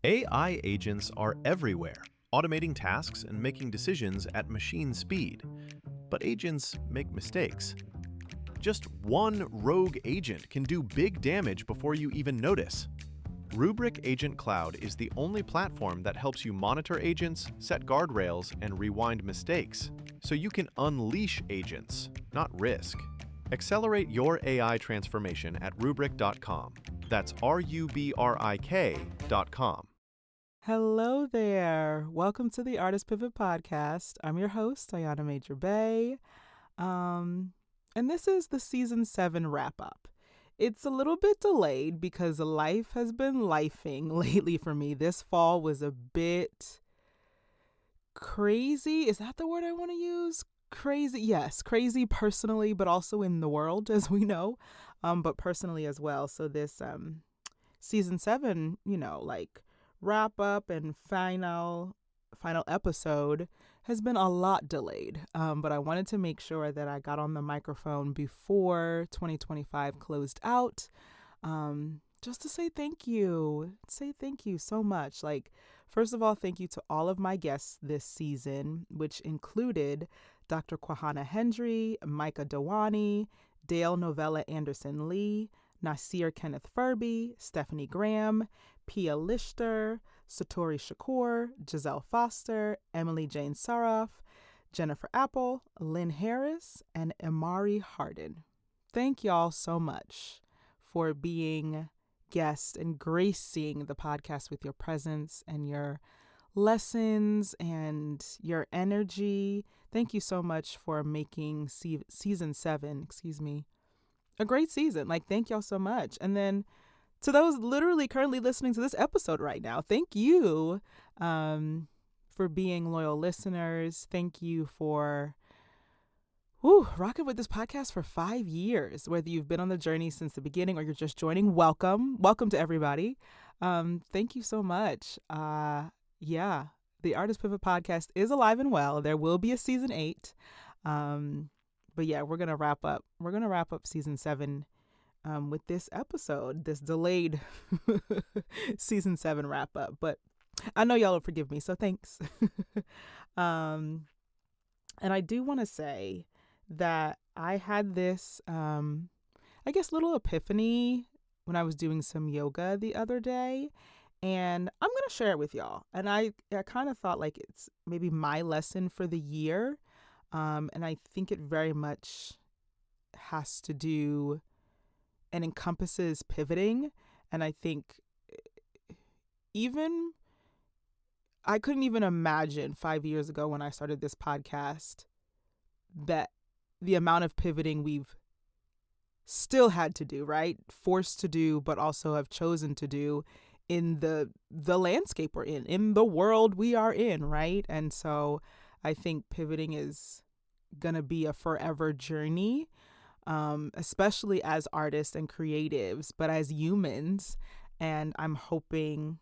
AI agents are everywhere, automating tasks and making decisions at machine speed. But agents make mistakes. Just one rogue agent can do big damage before you even notice. Rubrik Agent Cloud is the only platform that helps you monitor agents, set guardrails, and rewind mistakes, so you can unleash agents, not risk. Accelerate your AI transformation at Rubrik.com. That's RUBRIK.com. Hello there. Welcome to the Artist Pivot Podcast. I'm your host, Ayana Major Bey. And this is the season 7 wrap up. It's a little bit delayed because life has been lifing lately for me. This fall was a bit crazy. Is that the word I want to use? Crazy. Yes, crazy personally, but also in the world, as we know, but personally as well. So this season 7, wrap up and final episode has been a lot delayed, but I wanted to make sure that I got on the microphone before 2025 closed out, just to say thank you so much. First of all, thank you to all of my guests this season, which included Dr. Kwahana Hendry, Micah Dewani, Dale Novella Anderson Lee, Nasir Kenneth Furby, Stephanie Graham, Pia Lichter, Satori Shakur, Giselle Foster, Emily Jane Saroff, Jennifer Apple, Lynn Harris, and Amari Harden. Thank y'all so much for being guests and gracing the podcast with your presence and your lessons and your energy. Thank you so much for making season 7, a great season. Thank y'all so much. And then to those literally currently listening to this episode right now, thank you for being loyal listeners. Thank you for rocking with this podcast for 5 years. Whether you've been on the journey since the beginning or you're just joining, welcome. Welcome to everybody. Thank you so much. The Artist Pivot Podcast is alive and well. There will be a season 8. But yeah, we're going to wrap up. We're going to wrap up season 7 with this episode, this delayed season 7 wrap up. But I know y'all will forgive me, so thanks. And I do want to say that I had this, little epiphany when I was doing some yoga the other day. And I'm going to share it with y'all. And I kind of thought it's maybe my lesson for the year. And I think it very much has to do and encompasses pivoting. And I think I couldn't even imagine 5 years ago when I started this podcast that the amount of pivoting we've still had to do, right? Forced to do, but also have chosen to do in the landscape we're in the world we are in, right? And so I think pivoting is going to be a forever journey, especially as artists and creatives, but as humans. And I'm hoping,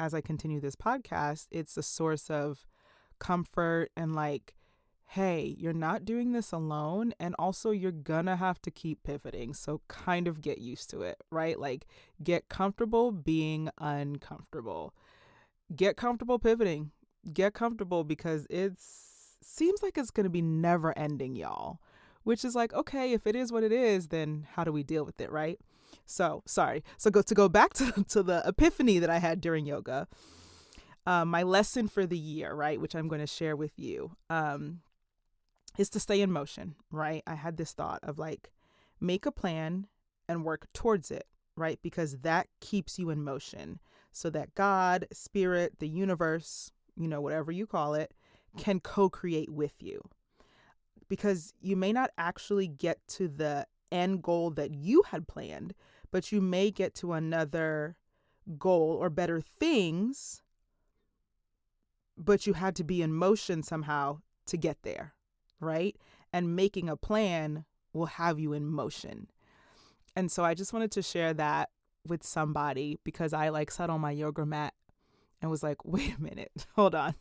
as I continue this podcast, it's a source of comfort and hey, you're not doing this alone. And also you're gonna have to keep pivoting. So kind of get used to it, right? Get comfortable being uncomfortable. Get comfortable pivoting. Get comfortable because seems like it's going to be never ending, y'all, which is okay, if it is what it is, then how do we deal with it, right? So sorry. So go back to the epiphany that I had during yoga. My lesson for the year, right, which I'm going to share with you, is to stay in motion, right? I had this thought of make a plan and work towards it, right? Because that keeps you in motion so that God, spirit, the universe, whatever you call it, can co-create with you. Because you may not actually get to the end goal that you had planned, but you may get to another goal or better things, but you had to be in motion somehow to get there, right? And making a plan will have you in motion. And so I just wanted to share that with somebody because I sat on my yoga mat and was wait a minute, hold on.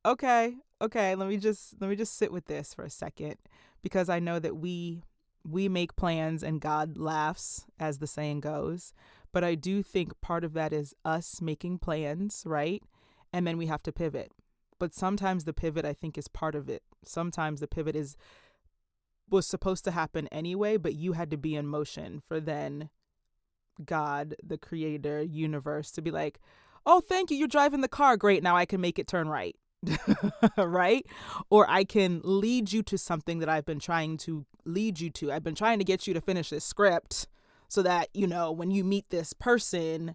Okay, let me just sit with this for a second, because I know that we make plans and God laughs, as the saying goes. But I do think part of that is us making plans, right? And then we have to pivot. But sometimes the pivot, I think, is part of it. Sometimes the pivot was supposed to happen anyway, but you had to be in motion for then God, the creator, universe, to be like, oh, thank you. You're driving the car. Great. Now I can make it turn right. Right? Or I can lead you to something that I've been trying to lead you to. I've been trying to get you to finish this script so that, when you meet this person,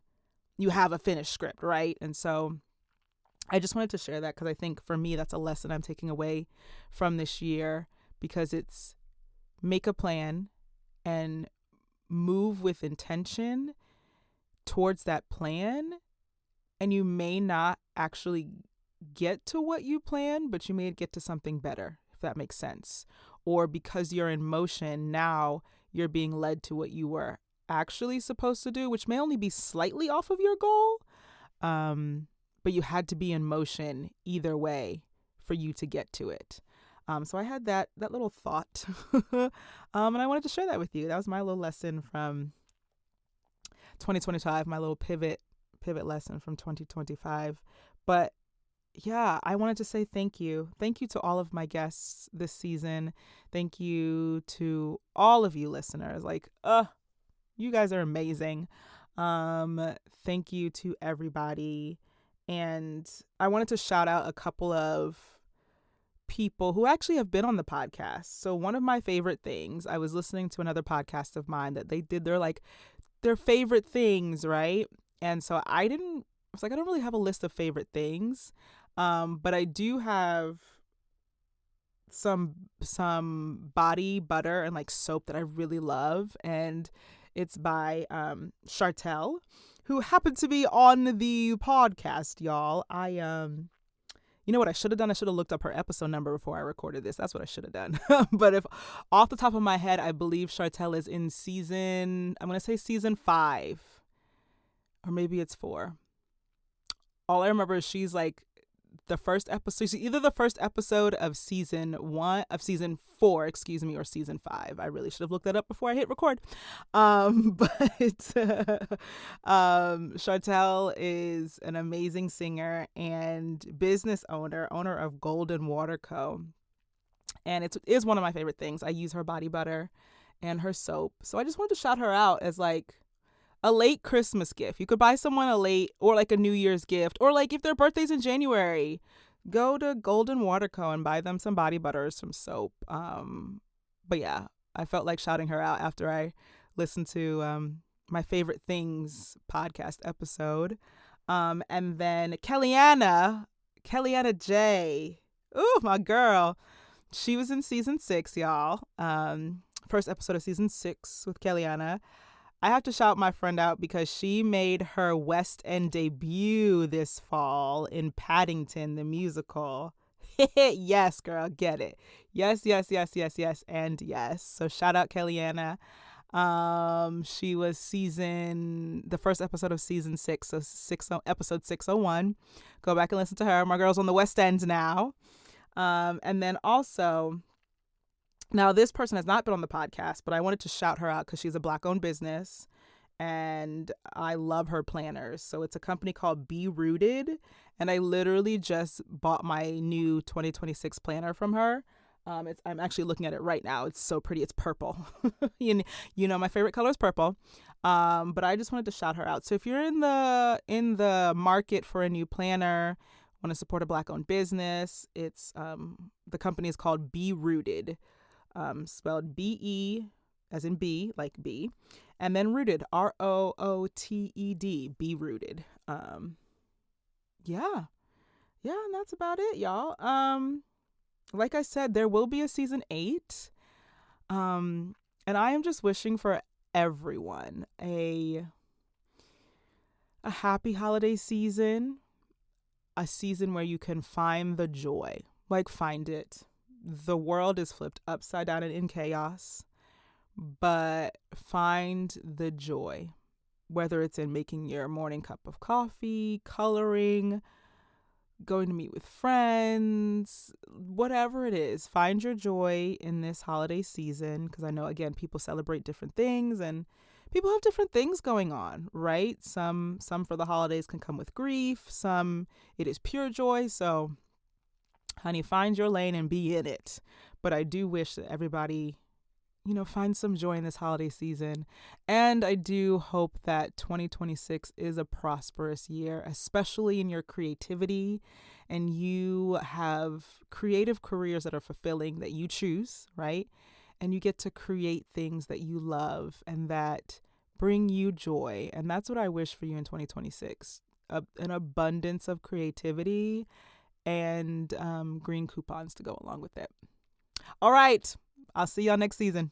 you have a finished script, right? And so I just wanted to share that because I think for me, that's a lesson I'm taking away from this year, because it's make a plan and move with intention towards that plan. And you may not actually get to what you planned, but you may get to something better, if that makes sense. Or because you're in motion, now you're being led to what you were actually supposed to do, which may only be slightly off of your goal. But you had to be in motion either way for you to get to it. So I had that little thought, and I wanted to share that with you. That was my little lesson from 2025, my little pivot lesson from 2025. But yeah, I wanted to say thank you. Thank you to all of my guests this season. Thank you to all of you listeners. You guys are amazing. Thank you to everybody. And I wanted to shout out a couple of people who actually have been on the podcast. So one of my favorite things, I was listening to another podcast of mine that they did their favorite things, right? And so I don't really have a list of favorite things. But I do have some body butter and soap that I really love. And it's by Chartel, who happened to be on the podcast, y'all. You know what I should have done? I should have looked up her episode number before I recorded this. That's what I should have done. But if off the top of my head, I believe Chartel is in season 5. Or maybe it's 4. All I remember is she's the first episode. She's either the first episode of season 4, or season 5. I really should have looked that up before I hit record. But Chartel is an amazing singer and business owner of Golden Water Co. And it is one of my favorite things. I use her body butter and her soap. So I just wanted to shout her out as a late Christmas gift. You could buy someone a late or a New Year's gift, or if their birthday's in January, go to Golden Water Co. and buy them some body butter or some soap. But yeah, I felt like shouting her out after I listened to my favorite things podcast episode. And then Kellyanna J. Ooh, my girl. She was in season 6, y'all. First episode of season 6 with Kellyanna. I have to shout my friend out because she made her West End debut this fall in Paddington, the musical. Yes, girl, get it. Yes, and yes. So shout out Kellyanna. She was the first episode of season 6, so episode 601. Go back and listen to her. My girl's on the West End now. And then also, now this person has not been on the podcast, but I wanted to shout her out because she's a Black-owned business, and I love her planners. So it's a company called Be Rooted, and I literally just bought my new 2026 planner from her. I'm actually looking at it right now. It's so pretty. It's purple. You know, my favorite color is purple. But I just wanted to shout her out. So if you're in the market for a new planner, want to support a Black-owned business, it's the company is called Be Rooted. Spelled B-E as in B, like B, and then Rooted, R-O-O-T-E-D, Be Rooted. Yeah, and that's about it, y'all. Like I said, there will be a season 8, and I am just wishing for everyone a happy holiday season, a season where you can find the joy, find it. The world is flipped upside down and in chaos, but find the joy, whether it's in making your morning cup of coffee, coloring, going to meet with friends, whatever it is. Find your joy in this holiday season, because I know, again, people celebrate different things and people have different things going on, right? Some for the holidays can come with grief, some it is pure joy. So, honey, find your lane and be in it. But I do wish that everybody, find some joy in this holiday season. And I do hope that 2026 is a prosperous year, especially in your creativity, and you have creative careers that are fulfilling that you choose, right? And you get to create things that you love and that bring you joy. And that's what I wish for you in 2026. An abundance of creativity and green coupons to go along with it. All right. I'll see y'all next season.